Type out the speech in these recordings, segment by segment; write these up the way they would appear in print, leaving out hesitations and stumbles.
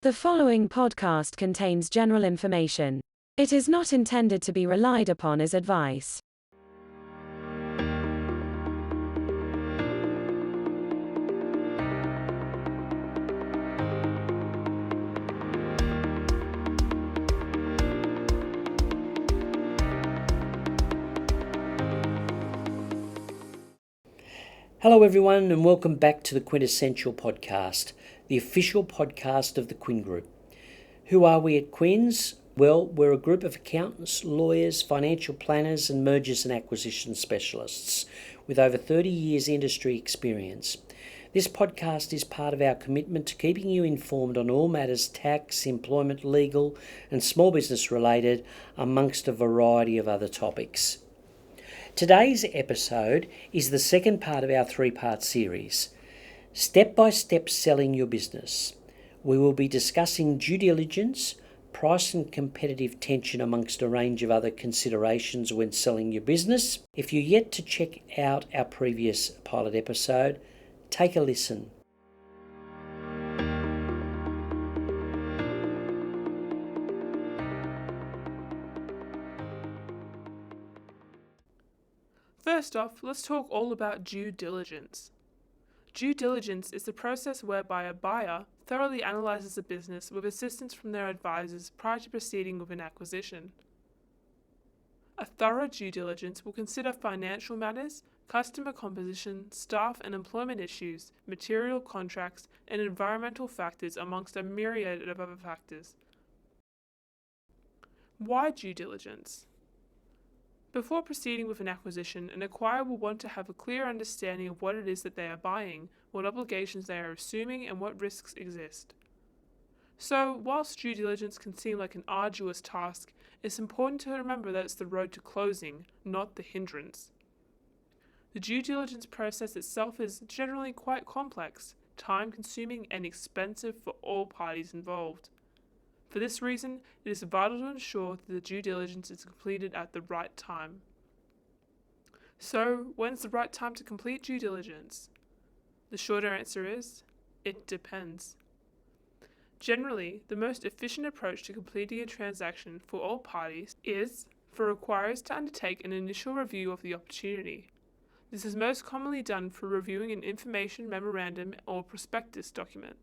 The following podcast contains general information. It is not intended to be relied upon as advice. Hello everyone and welcome back to the Quintessential Podcast, the official podcast of the Quinn Group. Who are we at Quinn's? Well, we're a group of accountants, lawyers, financial planners and mergers and acquisition specialists with over 30 years industry experience. This podcast is part of our commitment to keeping you informed on all matters tax, employment, legal and small business related, amongst a variety of other topics. Today's episode is the second part of our three-part series, Step-by-Step Selling Your Business. We will be discussing due diligence, price and competitive tension amongst a range of other considerations when selling your business. If you're yet to check out our previous pilot episode, take a listen. First off, let's talk all about due diligence. Due diligence is the process whereby a buyer thoroughly analyzes a business with assistance from their advisors prior to proceeding with an acquisition. A thorough due diligence will consider financial matters, customer composition, staff and employment issues, material contracts, and environmental factors amongst a myriad of other factors. Why due diligence? Before proceeding with an acquisition, an acquirer will want to have a clear understanding of what it is that they are buying, what obligations they are assuming, and what risks exist. So, whilst due diligence can seem like an arduous task, it's important to remember that it's the road to closing, not the hindrance. The due diligence process itself is generally quite complex, time-consuming, and expensive for all parties involved. For this reason, it is vital to ensure that the due diligence is completed at the right time. So, when's the right time to complete due diligence? The shorter answer is, it depends. Generally, the most efficient approach to completing a transaction for all parties is for acquirers to undertake an initial review of the opportunity. This is most commonly done for reviewing an information memorandum or prospectus document.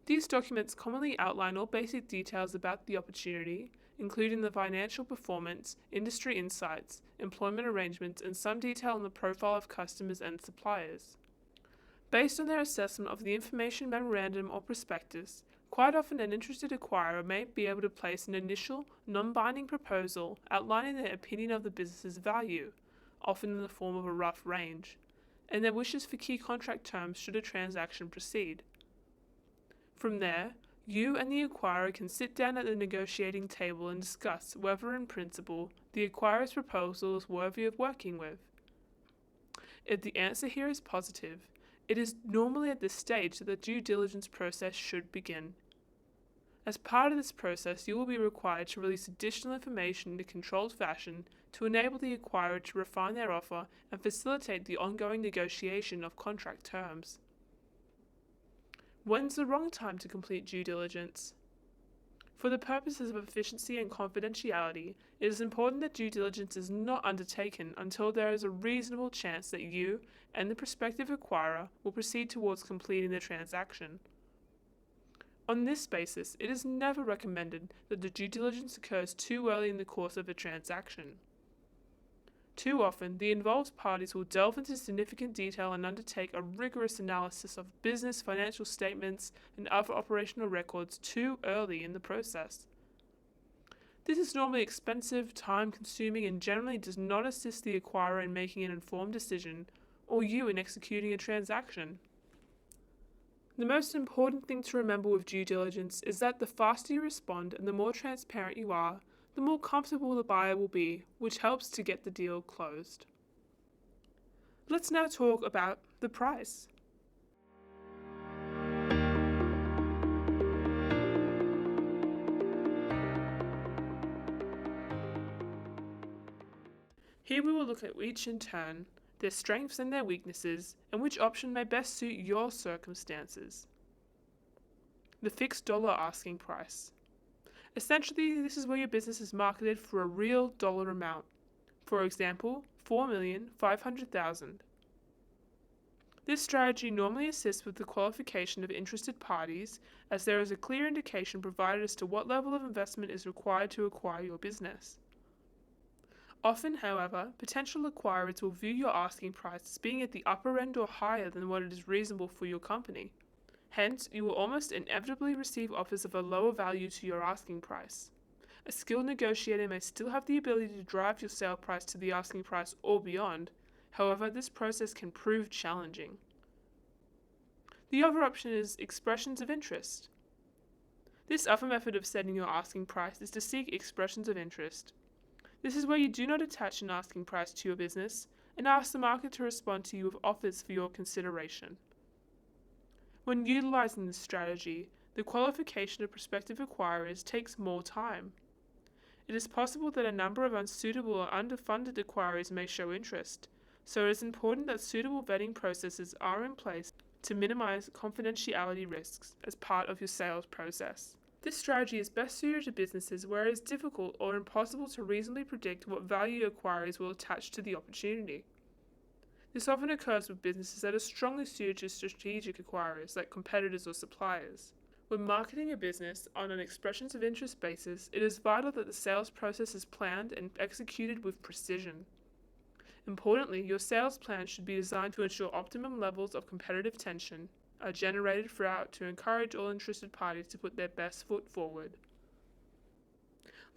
These documents commonly outline all basic details about the opportunity, including the financial performance, industry insights, employment arrangements, and some detail on the profile of customers and suppliers. Based on their assessment of the information memorandum or prospectus, quite often an interested acquirer may be able to place an initial, non-binding proposal outlining their opinion of the business's value, often in the form of a rough range, and their wishes for key contract terms should a transaction proceed. From there, you and the acquirer can sit down at the negotiating table and discuss whether, in principle, the acquirer's proposal is worthy of working with. If the answer here is positive, it is normally at this stage that the due diligence process should begin. As part of this process, you will be required to release additional information in a controlled fashion to enable the acquirer to refine their offer and facilitate the ongoing negotiation of contract terms. When's the wrong time to complete due diligence? For the purposes of efficiency and confidentiality, it is important that due diligence is not undertaken until there is a reasonable chance that you and the prospective acquirer will proceed towards completing the transaction. On this basis, it is never recommended that the due diligence occurs too early in the course of a transaction. Too often, the involved parties will delve into significant detail and undertake a rigorous analysis of business financial statements and other operational records too early in the process. This is normally expensive, time-consuming, and generally does not assist the acquirer in making an informed decision, or you in executing a transaction. The most important thing to remember with due diligence is that the faster you respond and the more transparent you are, the more comfortable the buyer will be, which helps to get the deal closed. Let's now talk about the price. Here we will look at each in turn, their strengths and their weaknesses, and which option may best suit your circumstances. the fixed dollar asking price. Essentially, this is where your business is marketed for a real dollar amount. For example, $4,500,000. This strategy normally assists with the qualification of interested parties, as there is a clear indication provided as to what level of investment is required to acquire your business. Often, however, potential acquirers will view your asking price as being at the upper end or higher than what is reasonable for your company. Hence, you will almost inevitably receive offers of a lower value to your asking price. A skilled negotiator may still have the ability to drive your sale price to the asking price or beyond. However, this process can prove challenging. The other option is expressions of interest. This other method of setting your asking price is to seek expressions of interest. This is where you do not attach an asking price to your business and ask the market to respond to you with offers for your consideration. When utilizing this strategy, the qualification of prospective acquirers takes more time. It is possible that a number of unsuitable or underfunded acquirers may show interest, so it is important that suitable vetting processes are in place to minimize confidentiality risks as part of your sales process. This strategy is best suited to businesses where it is difficult or impossible to reasonably predict what value acquirers will attach to the opportunity. This often occurs with businesses that are strongly suited to strategic acquirers like competitors or suppliers. When marketing a business on an expressions of interest basis, it is vital that the sales process is planned and executed with precision. Importantly, your sales plan should be designed to ensure optimum levels of competitive tension are generated throughout to encourage all interested parties to put their best foot forward.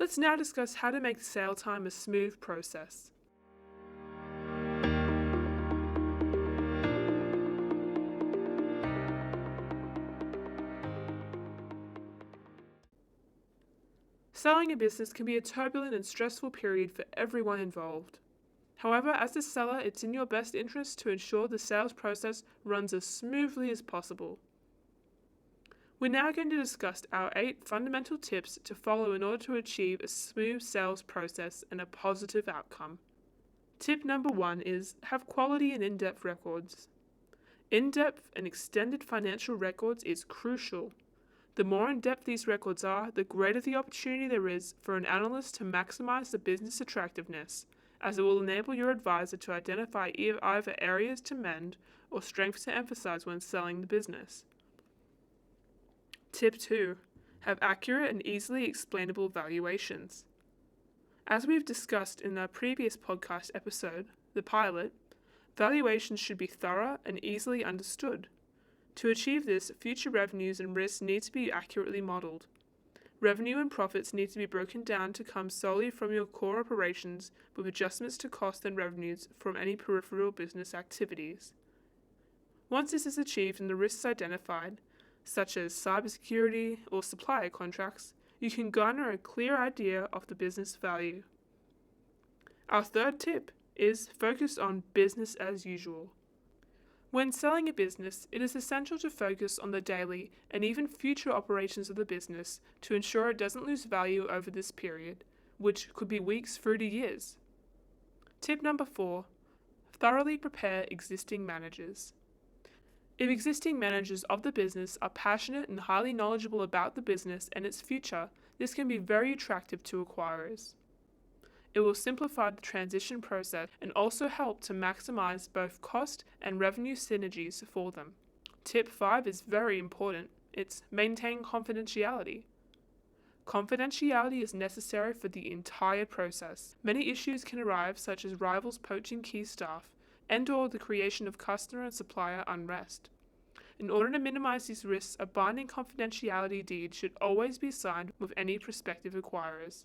Let's now discuss how to make sale time a smooth process. Selling a business can be a turbulent and stressful period for everyone involved. However, as a seller, it's in your best interest to ensure the sales process runs as smoothly as possible. We're now going to discuss our 8 fundamental tips to follow in order to achieve a smooth sales process and a positive outcome. Tip number 1 is have quality and in-depth records. In-depth and extended financial records is crucial. The more in-depth these records are, the greater the opportunity there is for an analyst to maximize the business attractiveness, as it will enable your advisor to identify either areas to mend or strengths to emphasize when selling the business. Tip 2. Have accurate and easily explainable valuations. As we've discussed in our previous podcast episode, the pilot, valuations should be thorough and easily understood. To achieve this, future revenues and risks need to be accurately modeled. Revenue and profits need to be broken down to come solely from your core operations with adjustments to cost and revenues from any peripheral business activities. Once this is achieved and the risks identified, such as cybersecurity or supplier contracts, you can garner a clear idea of the business value. Our third tip is focus on business as usual. When selling a business, it is essential to focus on the daily and even future operations of the business to ensure it doesn't lose value over this period, which could be weeks through to years. Tip number 4, thoroughly prepare existing managers. If existing managers of the business are passionate and highly knowledgeable about the business and its future, this can be very attractive to acquirers. It will simplify the transition process and also help to maximize both cost and revenue synergies for them. Tip 5 is very important. It's maintain confidentiality. Confidentiality is necessary for the entire process. Many issues can arise, such as rivals poaching key staff and/or the creation of customer and supplier unrest. In order to minimize these risks, a binding confidentiality deed should always be signed with any prospective acquirers.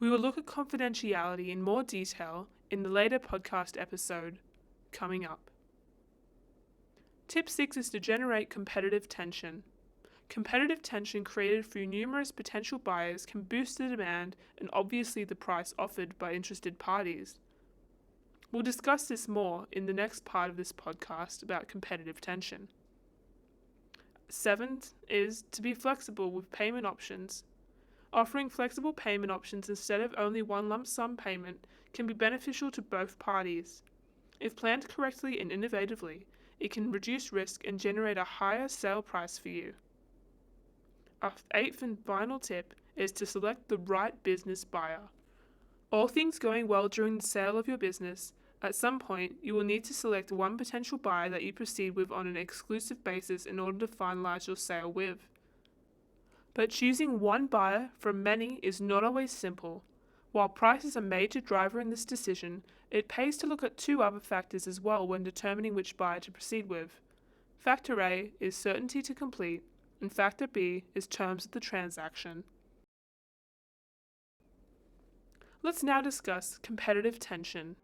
We will look at confidentiality in more detail in the later podcast episode coming up. Tip 6 is to generate competitive tension. Competitive tension created through numerous potential buyers can boost the demand and obviously the price offered by interested parties. We'll discuss this more in the next part of this podcast about competitive tension. 7th is to be flexible with payment options. Offering flexible payment options instead of only one lump sum payment can be beneficial to both parties. If planned correctly and innovatively, it can reduce risk and generate a higher sale price for you. Our eighth and final tip is to select the right business buyer. All things going well during the sale of your business, at some point you will need to select one potential buyer that you proceed with on an exclusive basis in order to finalize your sale with. But choosing one buyer from many is not always simple. While price is a major driver in this decision, it pays to look at two other factors as well when determining which buyer to proceed with. Factor A is certainty to complete, and Factor B is terms of the transaction. Let's now discuss competitive tension.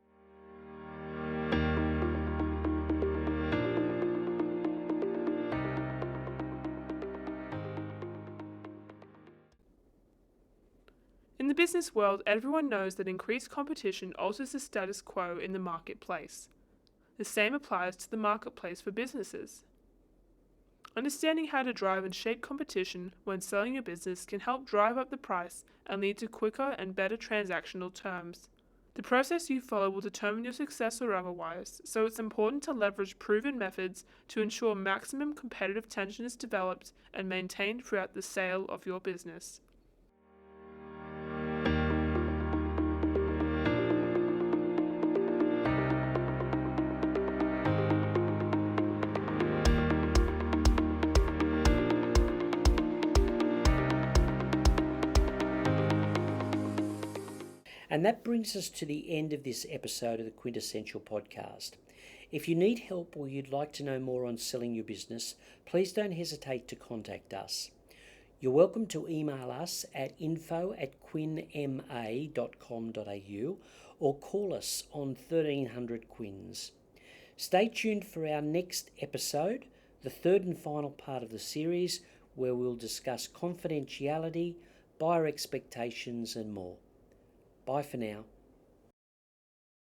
In the business world, everyone knows that increased competition alters the status quo in the marketplace. The same applies to the marketplace for businesses. Understanding how to drive and shape competition when selling your business can help drive up the price and lead to quicker and better transactional terms. The process you follow will determine your success or otherwise, so it's important to leverage proven methods to ensure maximum competitive tension is developed and maintained throughout the sale of your business. And that brings us to the end of this episode of the Quintessential Podcast. If you need help or you'd like to know more on selling your business, please don't hesitate to contact us. You're welcome to email us at info@quinnma.com.au or call us on 1300 Quinns. Stay tuned for our next episode, the third and final part of the series, where we'll discuss confidentiality, buyer expectations and more. Bye for now.